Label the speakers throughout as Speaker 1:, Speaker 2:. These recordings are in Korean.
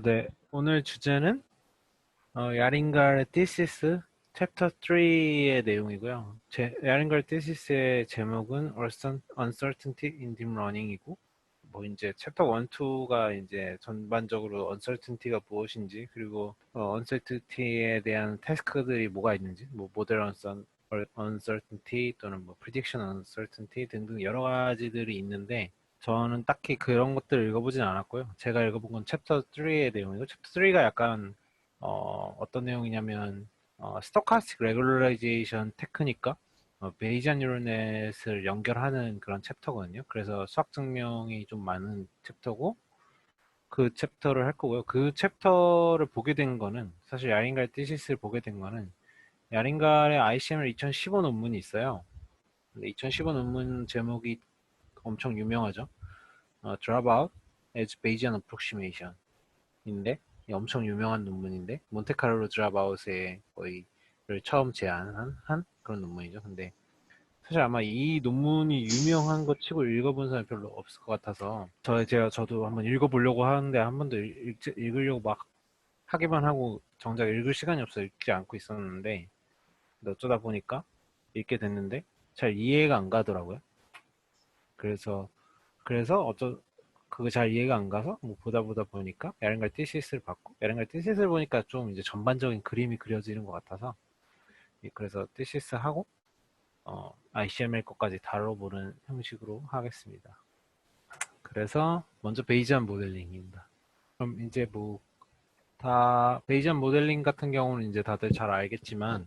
Speaker 1: 네. 오늘 주제는 야링갈 thesis 챕터 3의 내용이고요. 야링갈 thesis 제목은 Uncertainty in Deep Learning이고, 뭐 이제 챕터 1, 2가 이제 전반적으로 uncertainty가 무엇인지, 그리고 uncertainty에 대한 태스크들이 뭐가 있는지, 뭐 모델 uncertainty 또는 뭐 prediction uncertainty 등등 여러 가지들이 있는데, 저는 딱히 그런 것들을 읽어보진 않았고요. 제가 읽어본 건 챕터 3의 내용이고, 챕터 3가 약간 어떤 내용이냐면 스토카스틱 레귤러라이제이션 테크닉과 베이지안 뉴럴넷을 연결하는 그런 챕터거든요. 그래서 수학 증명이 좀 많은 챕터고, 그 챕터를 할 거고요. 그 챕터를 보게 된 거는, 사실 야링갈 티시스를 보게 된 거는, 야링갈의 ICML 2015 논문이 있어요. 근데 2015 논문 제목이 엄청 유명하죠. Dropout as Bayesian Approximation 인데, 엄청 유명한 논문인데, 몬테카를로 드랍아웃의 거의를 처음 제안한 그런 논문이죠. 근데 사실 아마 이 논문이 유명한 것 치고 읽어본 사람이 별로 없을 것 같아서, 저도 한번 읽어보려고 하는데 한 번도 읽으려고 막 하기만 하고 정작 읽을 시간이 없어 읽지 않고 있었는데, 근데 어쩌다 보니까 읽게 됐는데 잘 이해가 안 가더라고요. 그래서 그거 잘 이해가 안 가서 뭐 보다 보니까 야랭갈 티시스를 받고, 야랭갈 티시스를 보니까 좀 이제 전반적인 그림이 그려지는 것 같아서, 그래서 티시스 하고 ICML 것까지 다뤄보는 형식으로 하겠습니다. 그래서 먼저 베이지안 모델링입니다. 그럼 이제 뭐 다 베이지안 모델링 같은 경우는 이제 다들 잘 알겠지만,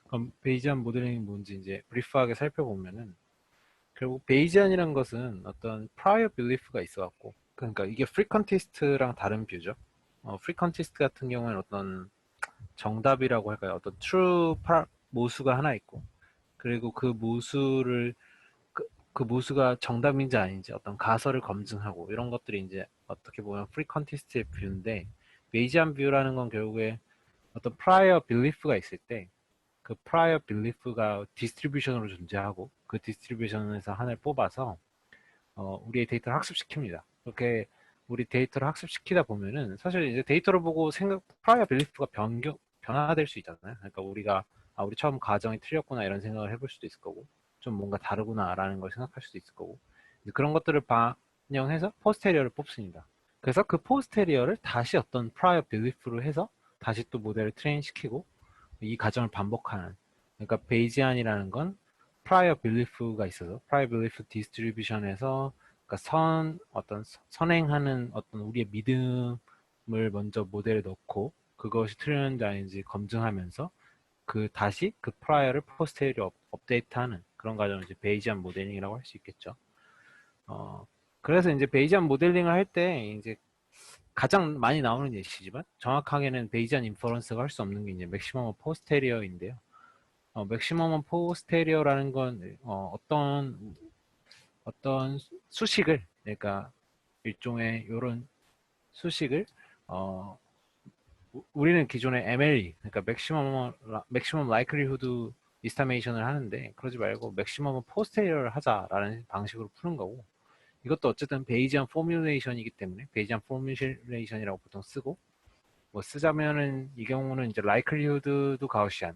Speaker 1: 그럼 베이지안 모델링이 뭔지 이제 브리프하게 살펴보면은, 결국 베이지안이란 것은 어떤 prior belief가 있어 갖고, 그러니까 이게 frequentist랑 다른 뷰죠. frequentist 같은 경우에는 어떤 정답이라고 할까요? 어떤 모수가 하나 있고, 그리고 그 모수가 정답인지 아닌지 어떤 가설을 검증하고, 이런 것들이 이제 어떻게 보면 frequentist의 뷰인데, 베이지안 뷰라는 건 결국에 어떤 prior belief가 있을 때, 그 prior belief가 디스트리뷰션으로 존재하고, 그 디스트리뷰션에서 하나를 뽑아서 우리의 데이터를 학습시킵니다. 그렇게 우리 데이터를 학습시키다 보면은, 사실 이제 데이터를 보고 프라이어 빌리프가 변화될 수 있잖아요. 그러니까 우리 처음 가정이 틀렸구나 이런 생각을 해볼 수도 있을 거고, 좀 뭔가 다르구나라는 걸 생각할 수도 있을 거고, 그런 것들을 반영해서 포스테리어를 뽑습니다. 그래서 그 포스테리어를 다시 어떤 프라이어 빌리프로 해서 다시 또 모델을 트레인 시키고, 이 과정을 반복하는, 그러니까 베이지안이라는 건 prior belief가 있어서 prior belief distribution에서, 그러니까 어떤 선행하는 어떤 우리의 믿음을 먼저 모델에 넣고, 그것이 틀렸는지 아닌지 검증하면서 다시 그 prior를 posterior 업데이트하는 그런 과정을 이제 베이지안 모델링이라고 할 수 있겠죠. 그래서 이제 베이지안 모델링을 할 때 이제 가장 많이 나오는 예시지만, 정확하게는 베이지안 인퍼런스가 할 수 없는 게 이제 맥시멈 포스테리어인데요. 맥시멈 포스테리어라는 건 어떤 수식을, 그러니까 일종의 이런 수식을, 어, 우리는 기존에 MLE, 그러니까 맥시멈 라이클리후드 이스타메이션을 하는데, 그러지 말고 맥시멈 포스테리어를 하자라는 방식으로 푸는 거고, 이것도 어쨌든 베이지안 포뮬레이션이기 때문에 베이지안 포뮬레이션이라고 보통 쓰고, 뭐 쓰자면은 이 경우는 이제 라이클리후드도 가우시안,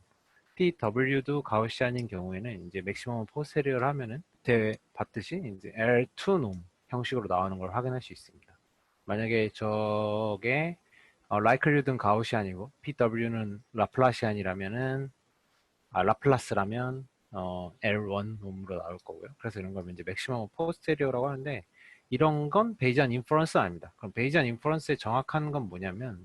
Speaker 1: PW도 가우시안인 경우에는 이제 맥시멈 포스테리어를 하면은 그때 봤듯이 이제 L2 놈 형식으로 나오는 걸 확인할 수 있습니다. 만약에 저게 라이클리후드는 가우시안이고 PW는 라플라시안이라면은, 라플라스라면 L1 놈으로 나올 거고요. 그래서 이런 걸 이제 맥시멈 포스테리어라고 하는데, 이런 건 베이지안 인퍼런스 아닙니다. 그럼 베이지안 인퍼런스의 정확한 건 뭐냐면,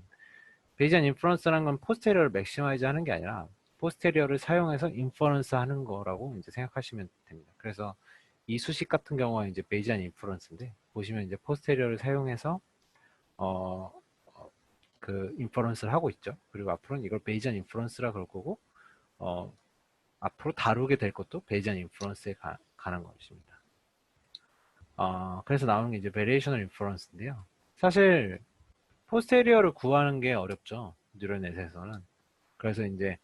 Speaker 1: 베이지안 인퍼런스라는 건 포스테리어를 맥시마이즈 하는 게 아니라 포스테리어를 사용해서 인퍼런스 하는 거라고 이제 생각하시면 됩니다. 그래서 이 수식 같은 경우가 이제 베이지안 인퍼런스인데, 보시면 이제 포스테리어를 사용해서 어, 그 인퍼런스를 하고 있죠. 그리고 앞으로는 이걸 베이지안 인퍼런스라 그럴 거고, 어, 앞으로 다루게 될 것도 베이지안 인퍼런스에 관한 것입니다. 그래서 나오는 게 이제 베리에이셔널 인퍼런스인데요. 사실 포스테리어를 구하는 게 어렵죠. 뉴럴넷에서는. 그래서 이제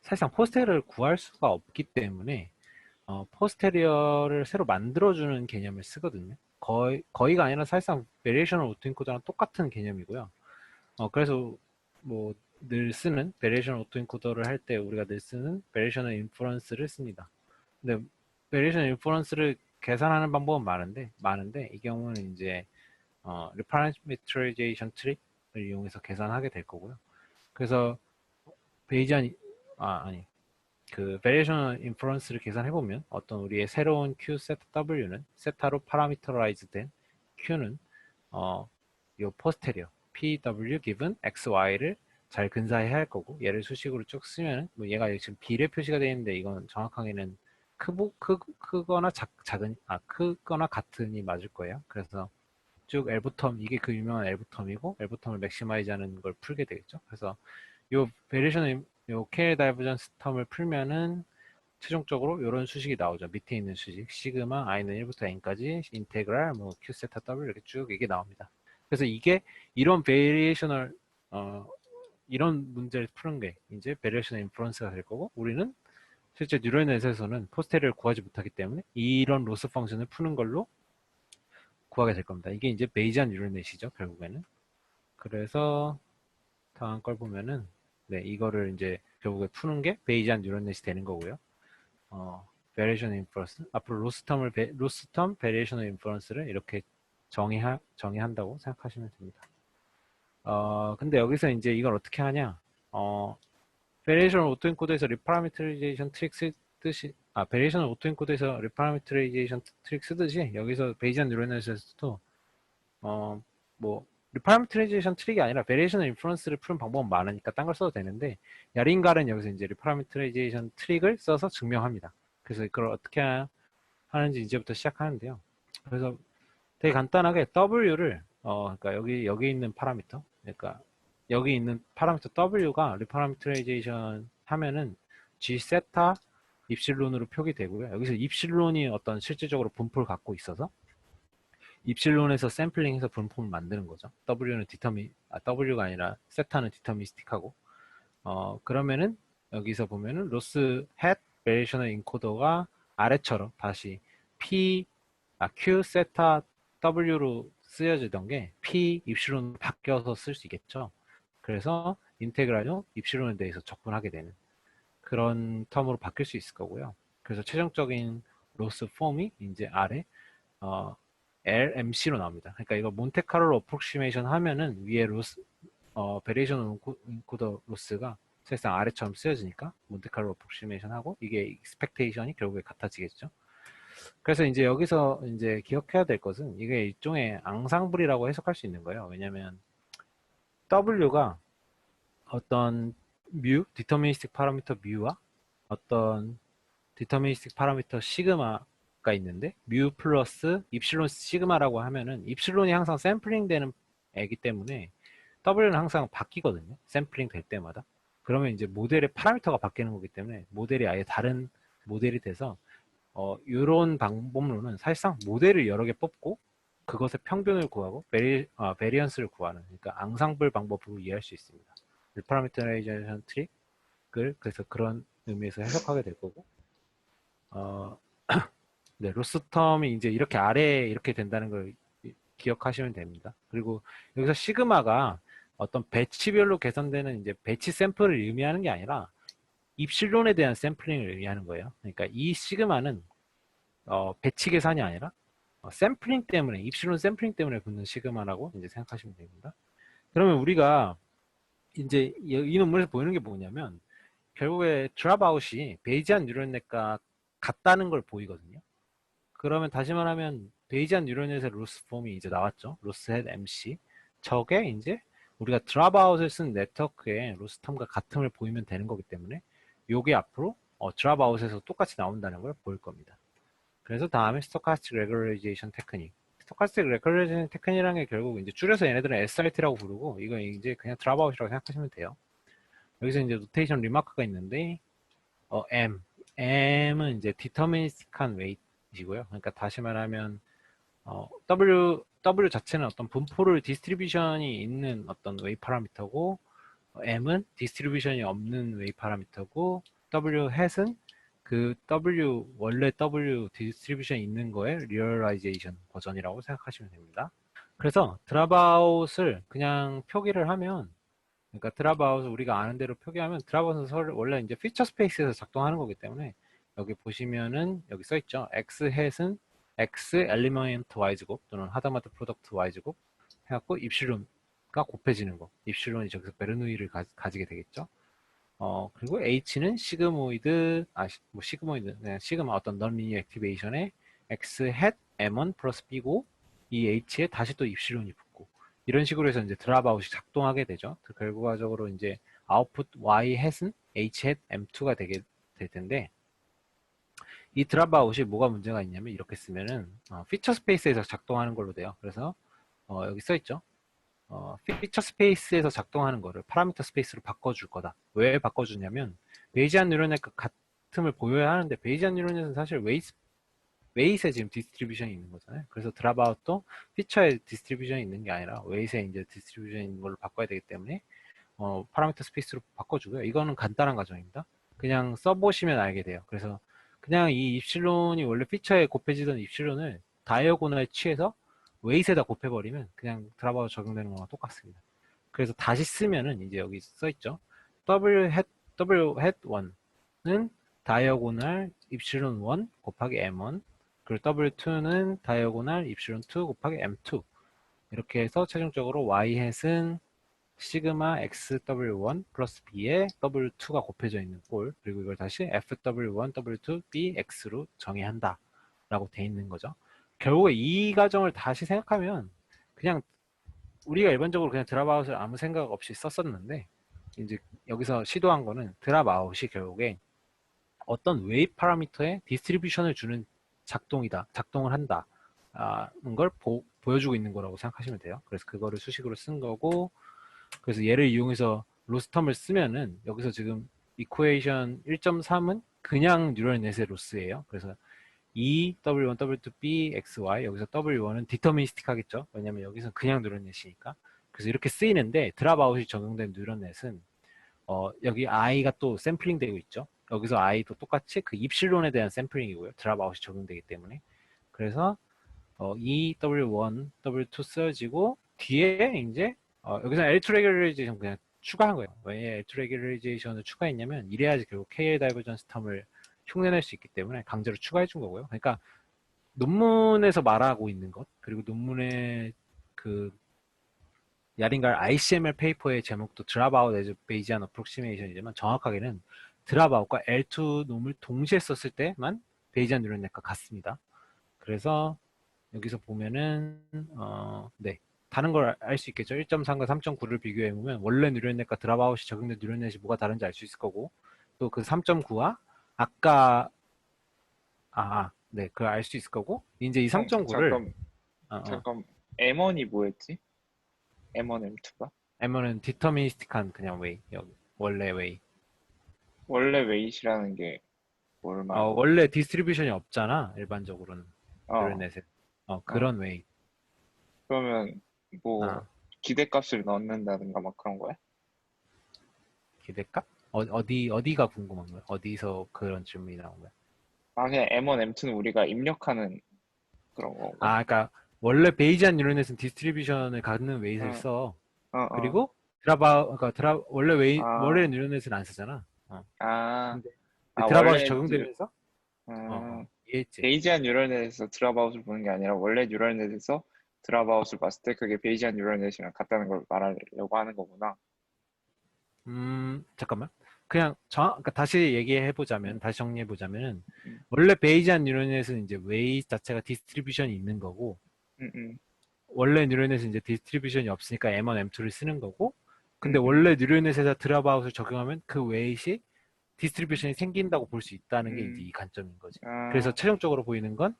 Speaker 1: 사실상 포스테리어를 구할 수가 없기 때문에 포스테리어를 새로 만들어주는 개념을 쓰거든요. 거의가 아니라 사실상 베리에이셔널 오토인코더랑 똑같은 개념이고요. 그래서 뭐 늘 쓰는 베리에이션 오토인코더를 할 때 우리가 늘 쓰는 베리에이셔널 인퍼런스를 씁니다. 근데 베리에이션 인퍼런스를 계산하는 방법은 많은데 이 경우는 이제 리파라미터라이제이션 트릭을 이용해서 계산하게 될 거고요. 그래서 베이지안 아니 그 베리에이션 인퍼런스를 계산해 보면 어떤 우리의 새로운 Q 세타 W는 세타로 파라미터라이즈된 Q는 요 포스테리어 PW given XY를 잘 근사해야 할 거고, 얘를 수식으로 쭉 쓰면 뭐 얘가 지금 비례 표시가 되어 있는데 이건 정확하게는 크거나 크거나 같은이 맞을 거예요. 그래서 쭉 엘보텀, 이게 그 유명한 엘보텀이고 엘보텀을 맥시마이즈하는 걸 풀게 되겠죠. 그래서 요 베리에이션 요 K 다이버전스 텀을 풀면은 최종적으로 이런 수식이 나오죠. 밑에 있는 수식 시그마 i는 1부터 n까지 인테그랄 뭐 q 세타 w 이렇게 쭉 이게 나옵니다. 그래서 이게 이런 베리에이셔널 이런 문제를 푸는 게 이제 베리에이셔널 인프런스가 될 거고, 우리는 실제 뉴럴넷에서는 포스테리어를 구하지 못하기 때문에 이런 로스 펑션을 푸는 걸로 구하게 될 겁니다. 이게 이제 베이지안 뉴럴넷이죠, 결국에는. 그래서 다음 걸 보면은 네, 이거를 이제 결국에 푸는 게 베이지안 뉴럴넷이 되는 거고요. 베리에이션 인퍼런스 앞으로 로스텀 베리에이션 인퍼런스를 이렇게 정의한다고 생각하시면 됩니다. 근데 여기서 이제 이걸 어떻게 하냐? 베리에이션 오토인코드에서 리파라미터라이제이션 트릭 쓰듯이 베리에이션 오토인코드에서 리파라미터라이제이션 트릭 쓰듯이 여기서 베이지안 뉴럴넷에서도 뭐 리파라미터라이제이션 트릭이 아니라 베리에이션 인퍼런스를 푸는 방법은 많으니까 딴 걸 써도 되는데, 야링갈은 여기서 이제 리파라미터라이제이션 트릭을 써서 증명합니다. 그래서 그걸 어떻게 하는지 이제부터 시작하는데요. 그래서 되게 간단하게 W를 그러니까 여기 있는 파라미터, 그러니까 여기 있는 파라미터 W가 리파라미터라이제이션 하면은 G 세타 입실론으로 표기되고요. 여기서 입실론이 어떤 실질적으로 분포를 갖고 있어서 입실론에서 샘플링해서 분포를 만드는 거죠. W가 아니라 세타는 디터미스틱하고, 그러면은 여기서 보면은 로스 헷 베리에이셔널 인코더가 아래처럼 다시 Q 세타 W로 쓰여지던 게 P 입실론으로 바뀌어서 쓸 수 있겠죠. 그래서 인테그랄로 입실론에 대해서 접근하게 되는 그런 텀으로 바뀔 수 있을 거고요. 그래서 최종적인 로스 폼이 이제 아래 LMC로 나옵니다. 그러니까 이거 몬테카를로 어프로시메이션 하면은 위에 베리에이션 인코더 로스가 사실상 아래처럼 쓰여지니까 몬테카를로 어프로시메이션 하고 이게 익스펙테이션이 결국에 같아지겠죠. 그래서 이제 여기서 이제 기억해야 될 것은 이게 일종의 앙상블이라고 해석할 수 있는 거예요. 왜냐면 W가 어떤 디터미니스틱 파라미터 뮤와 어떤 디터미니스틱 파라미터 시그마가 있는데, 뮤 플러스 입실론 시그마라고 하면은 입실론이 항상 샘플링 되는 애기 때문에 W는 항상 바뀌거든요. 샘플링 될 때마다. 그러면 이제 모델의 파라미터가 바뀌는 거기 때문에 모델이 아예 다른 모델이 돼서 이런 방법론은 사실상 모델을 여러 개 뽑고 그것의 평균을 구하고 베리언스를 구하는, 그러니까 앙상블 방법으로 이해할 수 있습니다. 파라미터라이제이션 트릭을 그래서 그런 의미에서 해석하게 될 거고, 네, 로스텀이 이제 이렇게 아래에 이렇게 된다는 걸 기억하시면 됩니다. 그리고 여기서 시그마가 어떤 배치별로 계산되는 이제 배치 샘플을 의미하는 게 아니라 입실론에 대한 샘플링을 의미하는 거예요. 그러니까 이 시그마는 배치 계산이 아니라 샘플링 때문에, 입실론 샘플링 때문에 붙는 시그마라고 이제 생각하시면 됩니다. 그러면 우리가 이제 이 논문에서 보이는 게 뭐냐면 결국에 드랍아웃이 베이지안 뉴럴넷과 같다는 걸 보이거든요. 그러면 다시 말하면 베이지안 뉴럴넷의 로스 폼이 이제 나왔죠. 로스헷 MC. 저게 이제 우리가 드랍아웃을 쓴 네트워크의 로스텀과 같음을 보이면 되는 거기 때문에 요게 앞으로 드랍아웃에서 똑같이 나온다는 걸 보일 겁니다. 그래서 다음에 스토카스틱 레귤러리제이션 테크닉. 스토카스틱 레귤러리제이션 테크닉이라는 게 결국 이제 줄여서 얘네들은 SRT라고 부르고 이거 이제 그냥 드랍아웃이라고 생각하시면 돼요. 여기서 이제 노테이션 리마크가 있는데 M은 이제 디터미니스틱한 웨이트이고요. 그러니까 다시 말하면 W 자체는 어떤 분포를 디스트리뷰션이 있는 어떤 웨이 파라미터고, M은 디스트리뷰션이 없는 웨이 파라미터고, W 햇은 그 그 원래 W 디스트리뷰션 있는 거에 리얼라이제이션 버전이라고 생각하시면 됩니다. 그래서 드랍아웃을 그냥 표기를 하면, 그러니까 드랍아웃을 우리가 아는 대로 표기하면, 드랍아웃은 원래 이제 피처 스페이스에서 작동하는 거기 때문에, 여기 보시면은 여기 써 있죠. X 햇은 X 엘리먼트 Y제곱 또는 하다마다 프로덕트 Y제곱 해갖고 입실론가 곱해지는 거. 입실론이 저기서 베르누이를 가지게 되겠죠. 그리고 H는 시그모이드, 뭐 시그모이드, 그냥 시그마 어떤 넌리니어 액티베이션에 X 햇 M1 플러스 B고, 이 H에 다시 또 입실론이 붙고, 이런 식으로 해서 이제 드랍아웃이 작동하게 되죠. 결과적으로 이제 아웃풋 Y 햇은 H 햇 M2가 되게 될 텐데, 이 드랍아웃이 뭐가 문제가 있냐면, 이렇게 쓰면은 피처 스페이스에서 작동하는 걸로 돼요. 그래서 여기 써 있죠. 피처 스페이스에서 작동하는 거를 파라미터 스페이스로 바꿔줄 거다. 왜 바꿔주냐면, 베이지안 뉴런넷과 같음을 보여야 하는데, 베이지안 뉴런넷은 사실 웨이트에 지금 디스트리뷰션이 있는 거잖아요. 그래서 드랍아웃도 피처에 디스트리뷰션이 있는 게 아니라 웨이트에 이제 디스트리뷰션이 있는 걸로 바꿔야 되기 때문에 파라미터 스페이스로 바꿔주고요. 이거는 간단한 과정입니다. 그냥 써보시면 알게 돼요. 그래서 그냥 이 입실론이 원래 피처에 곱해지던 입실론을 다이어고널에 취해서 웨이트에다 곱해버리면 그냥 드랍아웃 적용되는 거랑 똑같습니다. 그래서 다시 쓰면은 이제 여기 써있죠. W hat 1은 다이어고널 입실론 1 곱하기 M1, 그리고 W2는 다이어고널 입실론 2 곱하기 M2, 이렇게 해서 최종적으로 Y hat은 시그마 XW1 플러스 B에 W2가 곱해져 있는 꼴, 그리고 이걸 다시 FW1, W2, BX로 정의한다 라고 돼 있는 거죠. 결국에 이 과정을 다시 생각하면 그냥 우리가 일반적으로 그냥 드랍아웃을 아무 생각 없이 썼었는데, 이제 여기서 시도한 거는 드랍아웃이 결국에 어떤 웨이브 파라미터에 디스트리뷰션을 주는 작동을 한다 걸 보여주고 있는 거라고 생각하시면 돼요. 그래서 그거를 수식으로 쓴 거고, 그래서 얘를 이용해서 로스텀을 쓰면은 여기서 지금 이쿠에이션 1.3은 그냥 뉴럴넷의 로스예요. 그래서 E, W1, W2, B, X, Y, 여기서 W1은 디터미니스틱 하겠죠. 왜냐면 여기서 그냥 뉴럴넷이니까. 그래서 이렇게 쓰이는데, 드랍아웃이 적용된 뉴럴넷은 여기 I가 또 샘플링 되고 있죠. 여기서 I도 똑같이 그 입실론에 대한 샘플링이고요. 드랍아웃이 적용되기 때문에. 그래서 E, W1, W2 쓰여지고, 뒤에 이제 여기서 L2 레귤레이제이션 그냥 추가한 거예요. 왜 L2 레귤레이제이션을 추가했냐면, 이래야지 결국 KL 다이버전스 텀을 흉내낼 수 있기 때문에 강제로 추가해 준 거고요. 그러니까 논문에서 말하고 있는 것, 그리고 논문의 그 야링갈 ICML 페이퍼의 제목도 드랍아웃 에즈 베이지안 어프록시메이션이지만, 정확하게는 드랍아웃과 L2 놈을 동시에 썼을 때만 베이지안 뉴런넷과 같습니다. 그래서 여기서 보면은 네, 다른 걸 알 수 있겠죠. 1.3과 3.9를 비교해 보면 원래 뉴런넷과 드랍아웃이 적용된 뉴런넷이 뭐가 다른지 알 수 있을 거고, 또 그 3.9와 아까 네, 그걸 알 수 있을 거고, 이제 이
Speaker 2: 형,
Speaker 1: 3.9를
Speaker 2: 잠깐, M1이 뭐였지? M1, M2가?
Speaker 1: M은 디터미니스틱한 그냥 웨이, 여기 원래 웨이.
Speaker 2: 원래 웨이시라는 게 뭘 말하는 거지?
Speaker 1: 원래 디스트리뷰션이 없잖아, 일반적으로는
Speaker 2: 어,
Speaker 1: 뉴런넷에.
Speaker 2: 어.
Speaker 1: 그런 웨이.
Speaker 2: 그러면 뭐
Speaker 1: 아,
Speaker 2: 기대값을 넣는다든가 막 그런 거야?
Speaker 1: 기대값? 어디가 궁금한 거야? 어디서 그런 질문이 나온 거야?
Speaker 2: 아, 그냥 M1, M2는 우리가 입력하는 그런 건가?
Speaker 1: 그러니까 원래 베이지안 뉴런넷은 디스트리뷰션을 갖는 웨이트를
Speaker 2: 어,
Speaker 1: 써.
Speaker 2: 어, 어.
Speaker 1: 그리고 원래
Speaker 2: 아,
Speaker 1: 뉴런넷은 안 쓰잖아.
Speaker 2: 아,
Speaker 1: 근데
Speaker 2: 아,
Speaker 1: 드랍아웃이 적용되면서
Speaker 2: 음,
Speaker 1: 이해했지?
Speaker 2: 베이지안 뉴럴넷에서 드랍아웃을 보는 게 아니라 원래 뉴럴넷에서 드랍아웃을 봤을 때 그게 베이지안 뉴럴넷이랑 같다는 걸 말하려고 하는 거구나.
Speaker 1: 잠깐만. 그러니까 다시
Speaker 2: 음,
Speaker 1: 다시 정리해 보자면은,
Speaker 2: 음,
Speaker 1: 원래 베이지안 뉴런넷은 이제 웨이 자체가 디스트리뷰션이 있는 거고,
Speaker 2: 음, 음,
Speaker 1: 원래 뉴런넷은 이제 디스트리뷰션이 없으니까 M1, M2를 쓰는 거고, 근데
Speaker 2: 음, 음,
Speaker 1: 원래 뉴런넷에다 드랍아웃을 적용하면 그 웨이시 디스트리뷰션이 생긴다고 볼 수 있다는 게 이제 이
Speaker 2: 음,
Speaker 1: 관점인 거지. 그래서
Speaker 2: 아,
Speaker 1: 최종적으로 보이는 건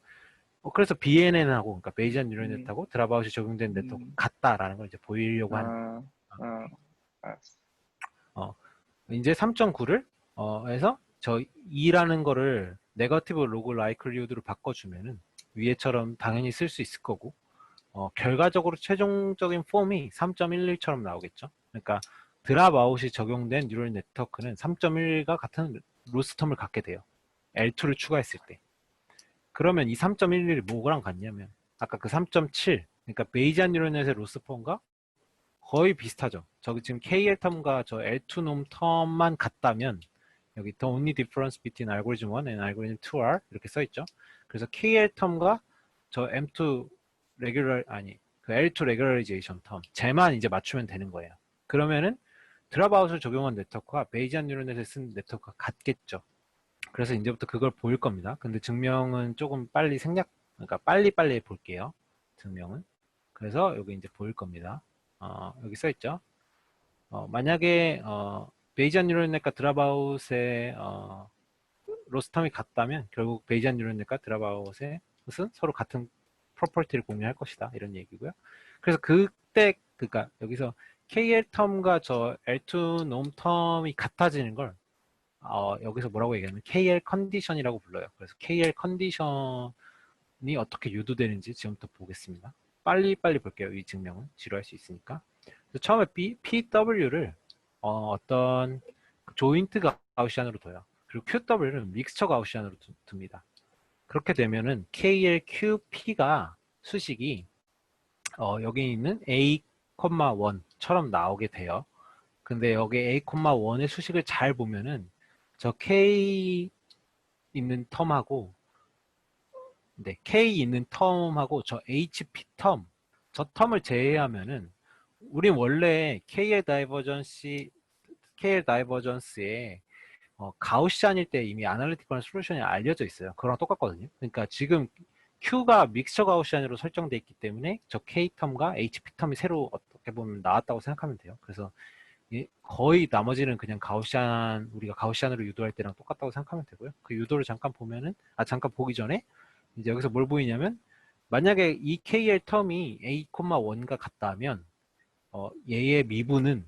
Speaker 1: 그래서 BNN하고, 그러니까 베이지안
Speaker 2: 음,
Speaker 1: 뉴런넷하고 드랍아웃이 적용된 네트워크
Speaker 2: 음,
Speaker 1: 같다라는 걸 이제 보이려고 하는 거예요.
Speaker 2: 아, 아, 알았어.
Speaker 1: 어, 이제 3.9를 해서 저 2라는 거를 네거티브 로그 라이클리후드로 바꿔주면은 위에처럼 당연히 쓸 수 있을 거고, 결과적으로 최종적인 폼이 3.11처럼 나오겠죠. 그러니까 드랍아웃이 적용된 뉴럴 네트워크는 3.1과 같은 로스텀을 갖게 돼요. L2를 추가했을 때. 그러면 이 3.11이 뭐랑 같냐면 아까 그 3.7, 그러니까 베이지안 뉴럴넷의 로스 폼과 거의 비슷하죠. 저기 지금 KL 텀과 저 L2 놈 텀만 같다면 여기 the only difference between algorithm 1 and algorithm 2 are 이렇게 써 있죠. 그래서 KL 텀과 저 M2 regular 아니 그 L2 regularization 텀 쟤만 이제 맞추면 되는 거예요. 그러면은 드랍아웃을 적용한 네트워크와 베이지안 뉴럴넷에 쓴 네트워크가 같겠죠. 그래서 이제부터 그걸 보일 겁니다. 근데 증명은 조금 빨리 그러니까 빨리빨리 볼게요. 증명은. 그래서 여기 이제 보일 겁니다. 여기 써 있죠. 만약에 베이지안 뉴럴넷과 드랍아웃의 로스텀이 같다면 결국 베이지안 뉴럴넷과 드랍아웃의 것은 서로 같은 프로퍼티를 공유할 것이다. 이런 얘기고요. 그래서 그때 그러니까 여기서 KL 텀과 저 L2 놈 텀이 같아지는 걸 여기서 뭐라고 얘기하면 KL 컨디션이라고 불러요. 그래서 KL 컨디션이 어떻게 유도되는지 지금부터 보겠습니다. 빨리빨리 볼게요. 이 증명은 지루할 수 있으니까. 처음에 PW를 어떤 조인트 가우시안으로 둬요. 그리고 QW를 믹스처 가우시안으로 둡니다. 그렇게 되면은 KLQP가 수식이 여기 있는 A,1처럼 나오게 돼요. 근데 여기 A,1의 수식을 잘 보면은 저 K 있는 텀하고 네, K 있는 텀하고 저 HP 텀 저 텀을 제외하면은 우린 원래 KL 다이버전스에 가우시안일 때 이미 아날리티컬 솔루션이 알려져 있어요. 그거랑 똑같거든요. 그러니까 지금 Q가 믹스처 가우시안으로 설정되어 있기 때문에 저 K 텀과 HP 텀이 새로 어떻게 보면 나왔다고 생각하면 돼요. 그래서 거의 나머지는 그냥 우리가 가우시안으로 유도할 때랑 똑같다고 생각하면 되고요. 그 유도를 잠깐 보면은, 잠깐 보기 전에, 이제 여기서 뭘 보이냐면, 만약에 이 KL 텀이 A,1과 같다면, 얘의 미분은,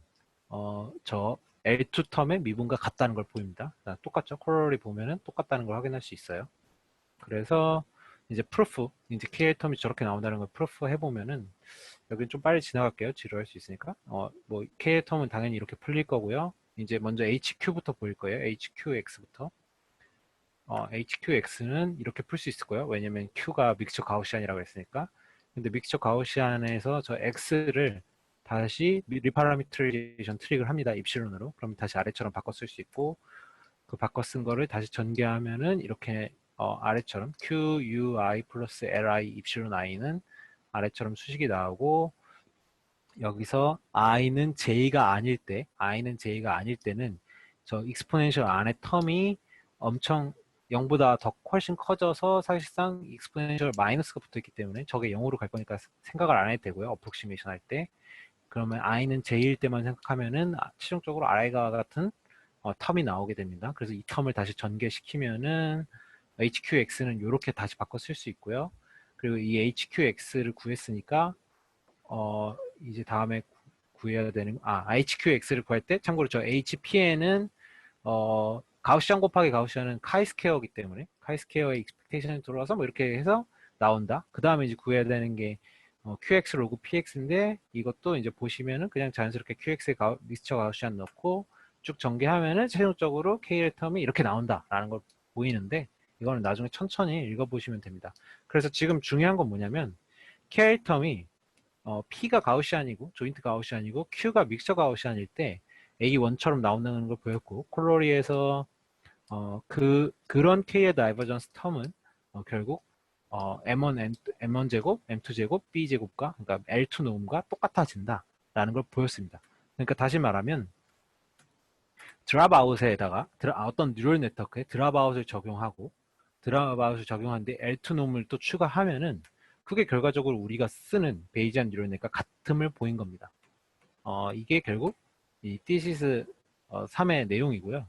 Speaker 1: 저 L2 텀의 미분과 같다는 걸 보입니다. 똑같죠? 코러리 보면은 똑같다는 걸 확인할 수 있어요. 그래서, 이제 프루프, 이제 KL 텀이 저렇게 나온다는 걸 프루프 해보면은, 여긴 좀 빨리 지나갈게요. 지루할 수 있으니까. 뭐, K의 텀은 당연히 이렇게 풀릴 거고요. 이제 먼저 HQ부터 보일 거예요. HQX부터. HQX는 이렇게 풀 수 있을 거예요. 왜냐면 Q가 믹스처 가우시안이라고 했으니까. 근데 믹스처 가우시안에서 저 X를 다시 리파라미터리제이션 트릭을 합니다. 입실론으로. 그럼 다시 아래처럼 바꿔 쓸 수 있고, 그 바꿔 쓴 거를 다시 전개하면은 이렇게 아래처럼 QUI 플러스 LI 입실론 I는 아래처럼 수식이 나오고, 여기서 i는 j가 아닐 때는 저 exponential 안에 텀이 엄청 0보다 더 훨씬 커져서 사실상 exponential 마이너스가 붙어 있기 때문에 저게 0으로 갈 거니까 생각을 안 해도 되고요. 어프록시메이션 할 때. 그러면 i는 j일 때만 생각하면은 최종적으로 i가 같은 텀이 나오게 됩니다. 그래서 이 텀을 다시 전개시키면은 HQX는 이렇게 다시 바꿔 쓸 수 있고요. 그리고 이 HQX를 구했으니까 이제 다음에 구해야 되는, HQX를 구할 때, 참고로 저 HPN은, 가우시안 곱하기 가우시안은 카이스퀘어이기 때문에, 카이스퀘어의 익스펙테이션이 들어와서 뭐 이렇게 해서 나온다. 그 다음에 이제 구해야 되는 게, QX 로그 PX인데, 이것도 이제 보시면은 그냥 자연스럽게 QX에 믹스처 가우시안 넣고, 쭉 전개하면은 최종적으로 KL 텀이 이렇게 나온다라는 걸 보이는데, 이거는 나중에 천천히 읽어보시면 됩니다. 그래서 지금 중요한 건 뭐냐면, KL 텀이 P가 가우시안이고 조인트 가우시안이고 Q가 믹서 가우시안일 때 A1처럼 나온다는 걸 보였고 콜로리에서 그런 K의 다이버전스 텀은 결국 M1 제곱, M2 제곱, B 제곱과 그러니까 L2 노음과 똑같아진다라는 걸 보였습니다. 그러니까 다시 말하면 드랍아웃에다가 어떤 뉴럴 네트워크에 드랍아웃을 적용하고 드랍아웃을 적용하는데 L2 놈을 또 추가하면은 그게 결과적으로 우리가 쓰는 베이지안 뉴럴넷과 같음을 보인 겁니다. 이게 결국 이 thesis 3의 내용이고요.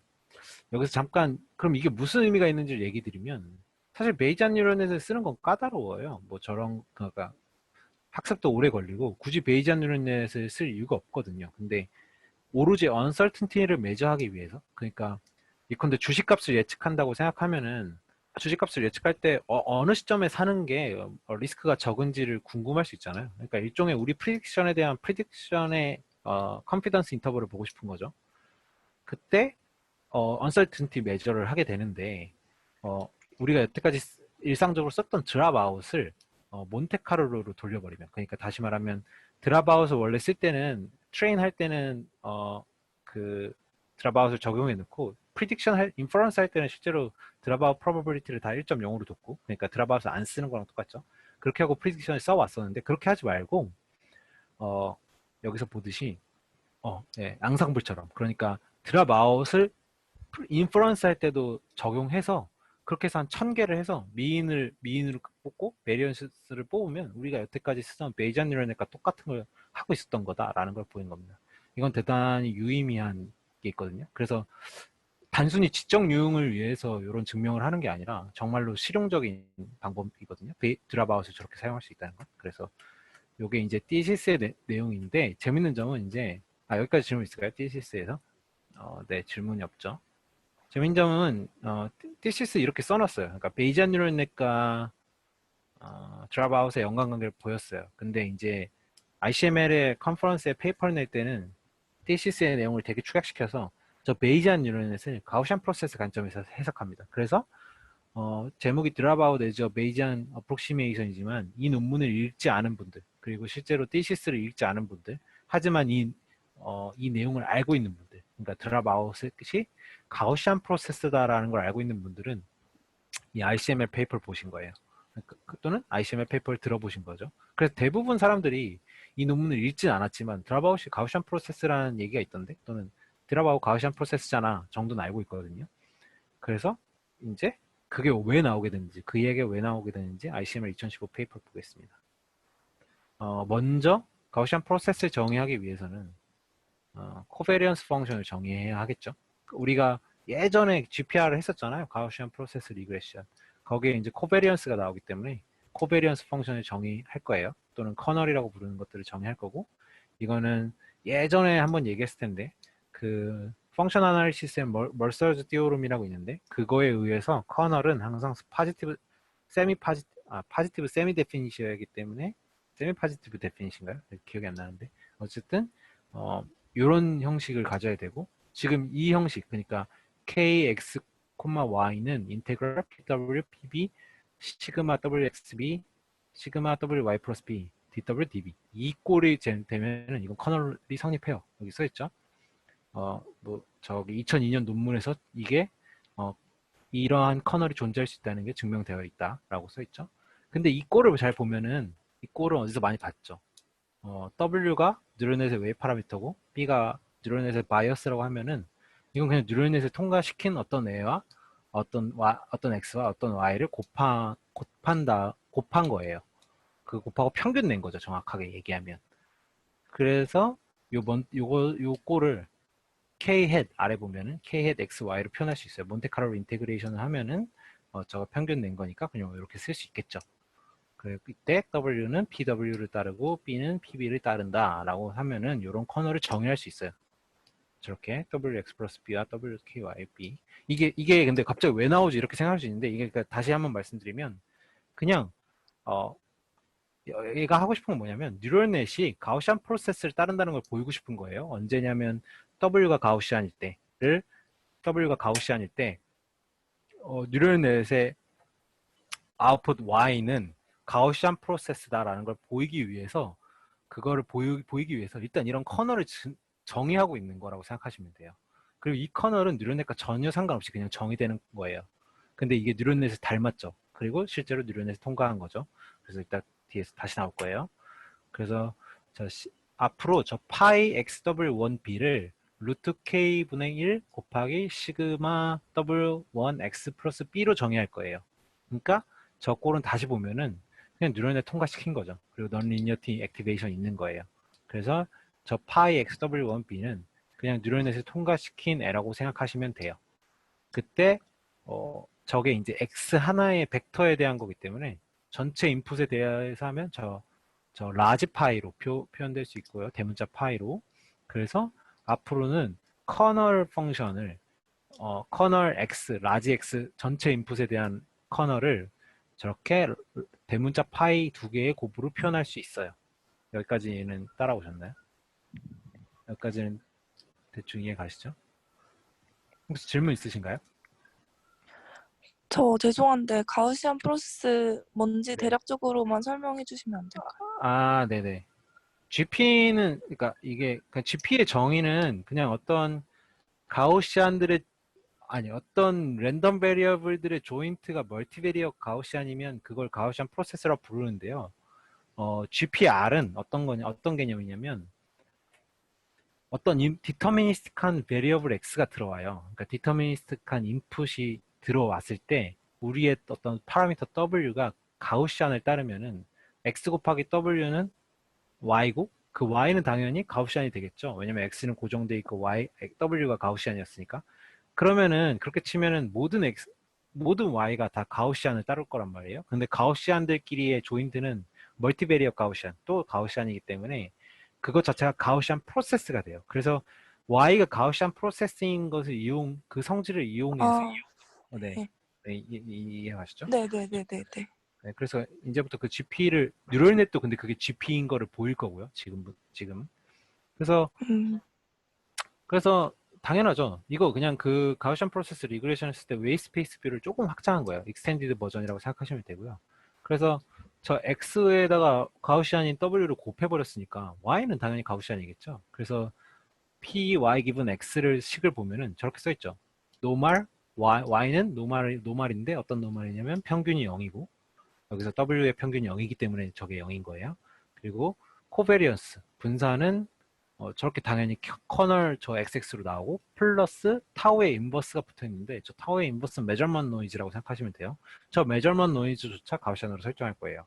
Speaker 1: 여기서 잠깐 그럼 이게 무슨 의미가 있는지를 얘기 드리면 사실 베이지안 뉴럴넷을 쓰는 건 까다로워요. 뭐 저런 그러니까 학습도 오래 걸리고 굳이 베이지안 뉴럴넷을 쓸 이유가 없거든요. 근데 오로지 uncertainty를 매저하기 위해서 그러니까 예컨대 주식값을 예측한다고 생각하면은 주식값을 예측할 때 느 시점에 사는 게 리스크가 적은지를 궁금할 수 있잖아요. 그러니까 일종의 우리 프리딕션에 대한 프리딕션의 컨피던스 인터벌을 보고 싶은 거죠. 그때 uncertainty 매저를 하게 되는데 우리가 여태까지 일상적으로 썼던 드랍아웃을 몬테카를로로 돌려버리면, 그러니까 다시 말하면 드랍아웃을 원래 쓸 때는 트레인 할 때는 그 드랍아웃을 적용해 놓고 프리딕션 인퍼런스 할 때는 실제로 드랍아웃 프로버빌리티를 다 1.0으로 뒀고, 그러니까 드랍아웃을 안 쓰는 거랑 똑같죠. 그렇게 하고 프리딕션을 써왔었는데 그렇게 하지 말고 여기서 보듯이 네, 앙상블처럼, 그러니까 드랍아웃을 인퍼런스 할 때도 적용해서 그렇게 해서 한 1000개를 해서 미인으로 뽑고 베리언스를 뽑으면 우리가 여태까지 쓰던 베이지안 뉴럴넷과 똑같은 걸 하고 있었던 거다라는 걸 보인 겁니다. 이건 대단히 유의미한 게 있거든요. 그래서 단순히 지적 유용을 위해서 이런 증명을 하는 게 아니라 정말로 실용적인 방법이거든요. 드랍아웃을 저렇게 사용할 수 있다는 건. 그래서 이게 이제 thesis 내용인데, 재밌는 점은 이제 여기까지 질문 있을까요? thesis.에서 네, 질문이 없죠. 재밌는 점은 thesis 이렇게 써놨어요. 그러니까 베이지안 뉴럴넷과 드랍아웃의 연관관계를 보였어요. 근데 이제 ICML의 컨퍼런스에 페이퍼를 낼 때는 thesis.의 내용을 되게 축약시켜서 저 베이지안 뉴럴넷을 가우시안 프로세스 관점에서 해석합니다. 그래서 제목이 드랍아웃 에저 베이지안 어프록시메이션이지만 이 논문을 읽지 않은 분들, 그리고 실제로 thesis.를 읽지 않은 분들, 하지만 이 내용을 알고 있는 분들, 그러니까 드랍아웃이 가우시안 프로세스다라는 걸 알고 있는 분들은 이 ICML 페이퍼를 보신 거예요. 또는 ICML 페이퍼를 들어보신 거죠. 그래서 대부분 사람들이 이 논문을 읽진 않았지만 드랍아웃이 가우시안 프로세스라는 얘기가 있던데, 또는 드랍아웃 가우시안 프로세스잖아 정도는 알고 있거든요. 그래서 이제 그게 왜 나오게 되는지, 그 이야기가 왜 나오게 되는지 ICML 2015 페이퍼를 보겠습니다. 먼저 가우시안 프로세스를 정의하기 위해서는 코베리언스 펑션을 정의해야 하겠죠. 우리가 예전에 GPR을 했었잖아요. 가우시안 프로세스 리그레션. 거기에 이제 코베리언스가 나오기 때문에 코베리언스 펑션을 정의할 거예요. 또는 커널이라고 부르는 것들을 정의할 거고, 이거는 예전에 한번 얘기했을 텐데 그 펑션 아나리시스의 멀서즈 띠오름이라고 있는데, 그거에 의해서 커널은 항상 파지티브 세미 데피니션이기 때문에, 세미 파지티브 데피니션인가요? 기억이 안 나는데, 어쨌든 이런 형식을 가져야 되고, 지금 이 형식, 그러니까 kx, y는 인테그럴 pw pb 시그마 wxb 시그마 wy 플러스 b dw db, 이 꼴이 되면 이건 커널이 성립해요. 여기 써있죠. 뭐 저기 2002년 논문에서 이게 이러한 커널이 존재할 수 있다는 게 증명되어 있다라고 써있죠. 근데 이 꼴을 잘 보면은 이 꼴은 어디서 많이 봤죠. W가 뉴럴넷의 웨이 파라미터고 B가 뉴럴넷의 바이어스라고 하면은 이건 그냥 뉴럴넷을 통과시킨 어떤 A와 어떤 X와 어떤 Y를 곱한 거예요. 그 곱하고 평균 낸 거죠. 정확하게 얘기하면. 그래서 요 꼴을 K 헤드 아래 보면은 K 헤드 X, Y로 표현할 수 있어요. 몬테카를로 인테그레이션을 하면은 저거 평균 낸 거니까 그냥 이렇게 쓸 수 있겠죠. 그리고 이때 W는 PW를 따르고 B는 PB를 따른다라고 하면은 이런 커널을 정의할 수 있어요. 저렇게 WX 플러스 B와 WKY B. 이게 근데 갑자기 왜 나오지 이렇게 생각할 수 있는데, 이게 그러니까 다시 한번 말씀드리면 그냥 얘가 하고 싶은 건 뭐냐면 뉴럴넷이 가우시안 프로세스를 따른다는 걸 보이고 싶은 거예요. 언제냐면 W가 가우시안일 때 뉴럴넷의 아웃풋 Y는 가우시안 프로세스다라는 걸 보이기 위해서, 그거를 보이기 위해서 일단 이런 커널을 정의하고 있는 거라고 생각하시면 돼요. 그리고 이 커널은 뉴럴넷과 전혀 상관없이 그냥 정의되는 거예요. 근데 이게 뉴럴넷을 닮았죠. 그리고 실제로 뉴럴넷을 통과한 거죠. 그래서 이따 뒤에서 다시 나올 거예요. 그래서 앞으로 저 파이 xw1b를 루트 k분의 1 곱하기 시그마 w1x 플러스 b로 정의할 거예요. 그러니까 저 꼴은 다시 보면은 그냥 뉴럴넷 통과시킨 거죠. 그리고 넌리니어티 액티베이션 있는 거예요. 그래서 저 파이 xw1b는 그냥 뉴럴넷을 통과시킨 애라고 생각하시면 돼요. 그때 저게 이제 x 하나의 벡터에 대한 거기 때문에 전체 인풋에 대해서 하면 저 라지 파이로 표현될 수 있고요. 대문자 파이로. 그래서 앞으로는 커널 펑션을 커널 x, 라지 x 전체 인풋에 대한 커널을 저렇게 대문자 파이 두 개의 곱으로 표현할 수 있어요. 여기까지는 따라오셨나요? 여기까지는 대충 이해 가시죠? 혹시 질문 있으신가요?
Speaker 3: 저 죄송한데 가우시안 프로세스 뭔지
Speaker 1: 네.
Speaker 3: 대략적으로만 설명해 주시면 안 될까요?
Speaker 1: 아, 네네. GP는, 그러니까 이게, GP의 정의는 그냥 어떤 가우시안들의, 아니, 어떤 랜덤 베리어블들의 조인트가 멀티베리어 가우시안이면 그걸 가우시안 프로세스라고 부르는데요. GPR은 어떤 개념이냐면, 어떤 디터미니스틱한 베리어블 X가 들어와요. 그러니까 디터미니스틱한 인풋이 들어왔을 때 우리의 어떤 파라미터 W가 가우시안을 따르면은 X 곱하기 W는 Y고 그 Y는 당연히 가우시안이 되겠죠. 왜냐면 X는 고정돼 있고 W가 가우시안이었으니까. 그러면은 그렇게 치면은 모든 Y가 다 가우시안을 따를 거란 말이에요. 근데 가우시안들끼리의 조인트는 멀티베리어 가우시안, 또 가우시안이기 때문에 그것 자체가 가우시안 프로세스가 돼요. 그래서 Y가 가우시안 프로세스인 것을 그 성질을 이용해서,
Speaker 3: 아,
Speaker 1: 네,
Speaker 3: 네.
Speaker 1: 네, 이해하시죠?
Speaker 3: 네네네네네.
Speaker 1: 네, 그래서 이제부터 그 GP를, 뉴럴넷도 근데 그게 GP인 거를 보일 거고요. 지금. 그래서,
Speaker 3: 음,
Speaker 1: 그래서 당연하죠. 이거 그냥 그 가우시안 프로세스 리그레션 했을 때 웨이 스페이스 뷰를 조금 확장한 거예요. 익스텐디드 버전이라고 생각하시면 되고요. 그래서 저 X에다가 가우시안인 W를 곱해버렸으니까 Y는 당연히 가우시안이겠죠. 그래서 Py 기분 X를 식을 보면은 저렇게 써있죠. 노말, Y는 노말인데 어떤 노말이냐면 평균이 0이고 여기서 W의 평균이 0이기 때문에 저게 0인 거예요. 그리고 코베리언스, 분산은 저렇게 당연히 커널 저 XX로 나오고 플러스 타우의 인버스가 붙어 있는데 저 타우의 인버스는 메저먼트 노이즈라고 생각하시면 돼요. 저 메저먼트 노이즈조차 가우시안으로 설정할 거예요.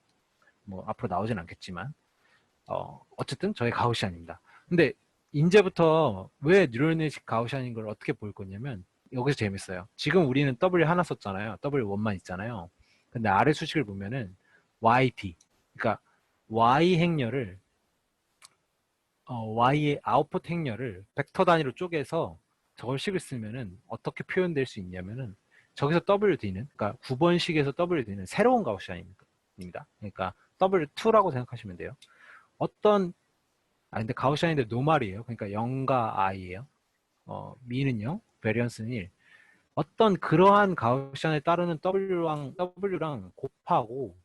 Speaker 1: 뭐 앞으로 나오진 않겠지만 어쨌든 저게 가우시안입니다. 근데 이제부터 왜 뉴럴넷이 가우시안인 걸 어떻게 볼 거냐면 여기서 재밌어요. 지금 우리는 W 하나 썼잖아요. W1만 있잖아요. 근데 아래 수식을 보면은 YT, 그러니까 Y 행렬을 Y의 아웃풋 행렬을 벡터 단위로 쪼개서 저걸식을 쓰면은 어떻게 표현될 수 있냐면은 저기서 WD는, 그러니까 9번식에서 WD는 새로운 가우시안입니다. 그러니까 W2라고 생각하시면 돼요. 어떤 근데 가우시안인데 노말이에요. 그러니까 0과 i예요. 미는 0, 베리언스는 1. 어떤 그러한 가우시안에 따르는 W랑 곱하고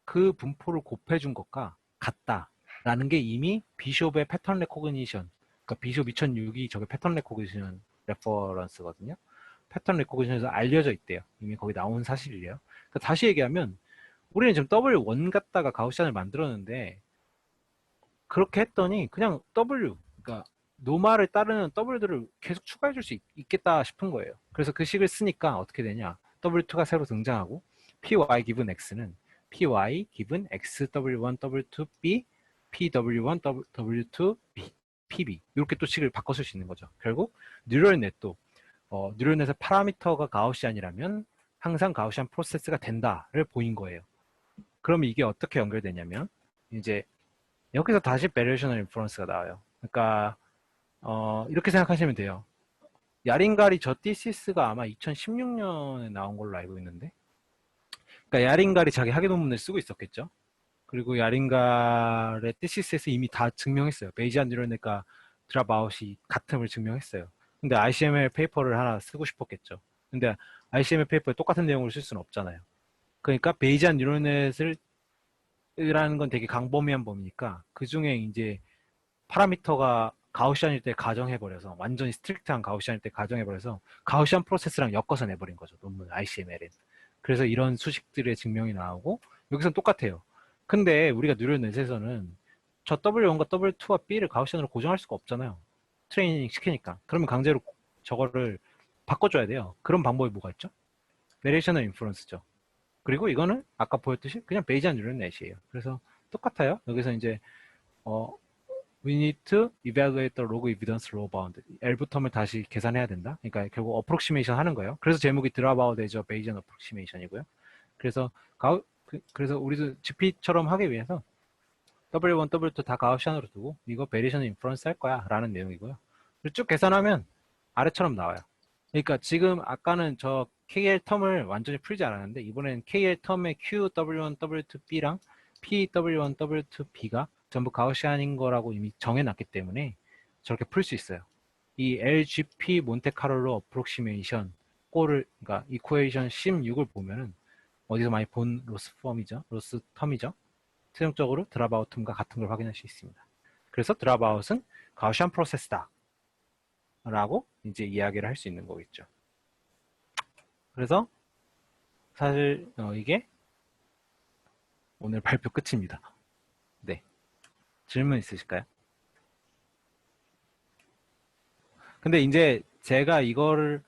Speaker 1: 그 분포를 곱해준 것과 같다라는 게 이미 비숍의 패턴 레코그니션, 그러니까 비숍 2006이 저게 패턴 레코그니션 레퍼런스거든요. 패턴 레코그니션에서 알려져 있대요. 이미 거기 나온 사실이에요. 그러니까 다시 얘기하면 우리는 지금 W1 갖다가 가우시안을 만들었는데 그렇게 했더니 그냥 그러니까 노말을 따르는 W들을 계속 추가해 줄 수 있겠다 싶은 거예요. 그래서 그 식을 쓰니까 어떻게 되냐. W2가 새로 등장하고 py 기분 x는 py 기분 x w1 w2 b pw1 w2 b pb 이렇게 또 식을 바꿔 쓸 수 있는 거죠. 결국 뉴럴넷도 뉴럴넷의 파라미터가 가우시안이라면 항상 가우시안 프로세스가 된다를 보인 거예요. 그럼 이게 어떻게 연결되냐면 이제 여기서 다시 베리에이셔널 인퍼런스가 나와요. 그러니까 이렇게 생각하시면 돼요. 야링가리 저 티시스가 아마 2016년에 나온 걸로 알고 있는데, 그러니까 야링가리 자기 학위 논문을 쓰고 있었겠죠. 그리고 야링가의 티시스에서 이미 다 증명했어요. 베이지안 뉴럴넷과 드랍아웃이 같음을 증명했어요. 근데 ICML 페이퍼를 하나 쓰고 싶었겠죠. 근데 ICML 페이퍼에 똑같은 내용을 쓸 수는 없잖아요. 그러니까 베이지안 뉴럴넷을 라는 건 되게 광범위한 범위니까 그 중에 이제 파라미터가 가우시안일 때 가정해버려서 완전히 스트릭트한 가우시안일 때 가정해버려서 가우시안 프로세스랑 엮어서 내버린 거죠. 논문 ICML은. 그래서 이런 수식들의 증명이 나오고 여기선 똑같아요. 근데 우리가 뉴럴넷에서는 저 W1과 W2와 B를 가우시안으로 고정할 수가 없잖아요. 트레이닝 시키니까. 그러면 강제로 저거를 바꿔줘야 돼요. 그런 방법이 뭐가 있죠? 베리에이셔널 인프런스죠. 그리고 이거는 아까 보였듯이 그냥 베이지안 뉴럴넷이에요. 그래서 똑같아요. 여기서 이제 어, we need to evaluate the log evidence row bound. L부터면 다시 계산해야 된다. 그러니까 결국 approximation 하는 거예요. 그래서 제목이 dropout as a Bayesian approximation이고요. 그래서 그래서 우리도 GP처럼 하기 위해서 W1, W2 다 가우시안으로 두고 이거 베리에이션 인프런스 할 거야 라는 내용이고요. 그리고 쭉 계산하면 아래처럼 나와요. 그러니까 지금 아까는 저 KL 텀을 완전히 풀지 않았는데 이번엔 KL 텀의 QW1, W2B랑 PW1, W2B가 전부 가우시안인 거라고 이미 정해놨기 때문에 저렇게 풀 수 있어요. 이 LGP 몬테카를로 어프록시메이션 그러니까 이퀘이션 16을 보면은 어디서 많이 본 로스 텀이죠. 최종적으로 드랍아웃 텀과 같은 걸 확인할 수 있습니다. 그래서 드랍아웃은 가우시안 프로세스다 라고 이제 이야기를 할 수 있는 거겠죠. 그래서 사실 이게 오늘 발표 끝입니다. 네. 질문 있으실까요? 근데 이제 제가 이거를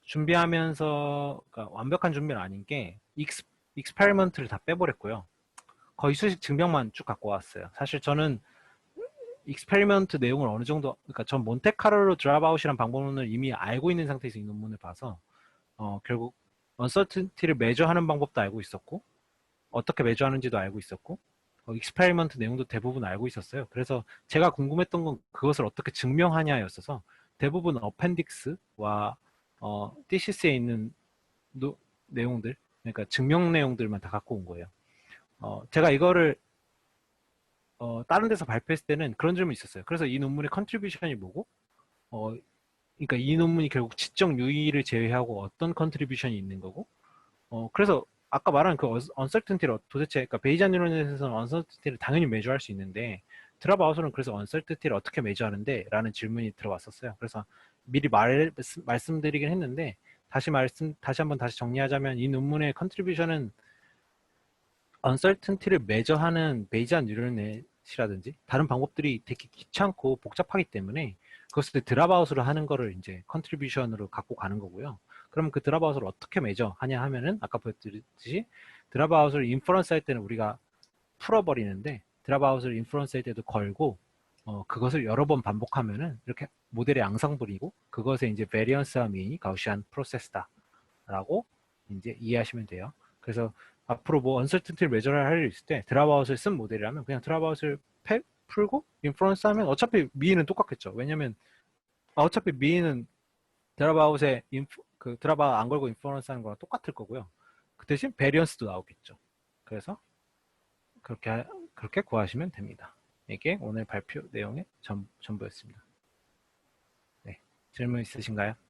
Speaker 1: 준비하면서, 그러니까 완벽한 준비는 아닌 게 익스페리먼트를 다 빼버렸고요. 거의 수식 증명만 쭉 갖고 왔어요. 사실 저는 익스페리먼트 내용을 어느 정도, 그러니까 전 몬테카를로 드랍아웃이란 방법론을 이미 알고 있는 상태에서 이 논문을 봐서 결국 언서튼티를 매저하는 방법도 알고 있었고 어떻게 매저하는지도 알고 있었고 익스페리먼트 내용도 대부분 알고 있었어요. 그래서 제가 궁금했던 건 그것을 어떻게 증명하냐였어서 대부분 어펜딕스와 thesis 있는 내용들, 그러니까 증명 내용들만 다 갖고 온 거예요. 제가 이거를 다른 데서 발표했을 때는 그런 질문이 있었어요. 그래서 이 논문의 컨트리뷰션이 뭐고, 그러니까 이 논문이 결국 지적 유의를 제외하고 어떤 컨트리뷰션이 있는 거고, 그래서 아까 말한 그 uncertainty를 도대체, 그러니까 베이지안 뉴런넷에서는 uncertainty를 당연히 매주할 수 있는데 드랍아웃은 그래서 uncertainty를 어떻게 매주하는데? 라는 질문이 들어왔었어요. 그래서 미리 말씀드리긴 했는데 다시 한번 정리하자면 이 논문의 컨트리뷰션은 uncertainty를 매저하는 베이지안 뉴런넷이라든지 다른 방법들이 되게 귀찮고 복잡하기 때문에 그것을 드랍아웃으로 하는 거를 이제 컨트리뷰션으로 갖고 가는 거고요. 그럼 그 드랍아웃을 어떻게 매저하냐 하면은 아까 보여드렸듯이 드랍아웃을 인퍼런스 할 때는 우리가 풀어버리는데 드랍아웃을 인퍼런스 할 때도 걸고 그것을 여러 번 반복하면은 이렇게 모델의 양상분이고 그것에 이제 베리언스와 미인이 가우시안 프로세스다라고 이제 이해하시면 돼요. 그래서 앞으로 뭐 언설튼티를 매저를 할 일 있을 때 드랍아웃을 쓴 모델이라면 그냥 드랍아웃을 풀고 인퍼런스 하면 어차피 미인은 똑같겠죠. 왜냐면 어차피 미인은 드랍아웃에 그 드랍아웃 안 걸고 인퍼런스 하는 거랑 똑같을 거고요. 그 대신 베리언스도 나오겠죠. 그래서 그렇게 구하시면 됩니다. 이게 오늘 발표 내용의 전부였습니다. 네, 질문 있으신가요?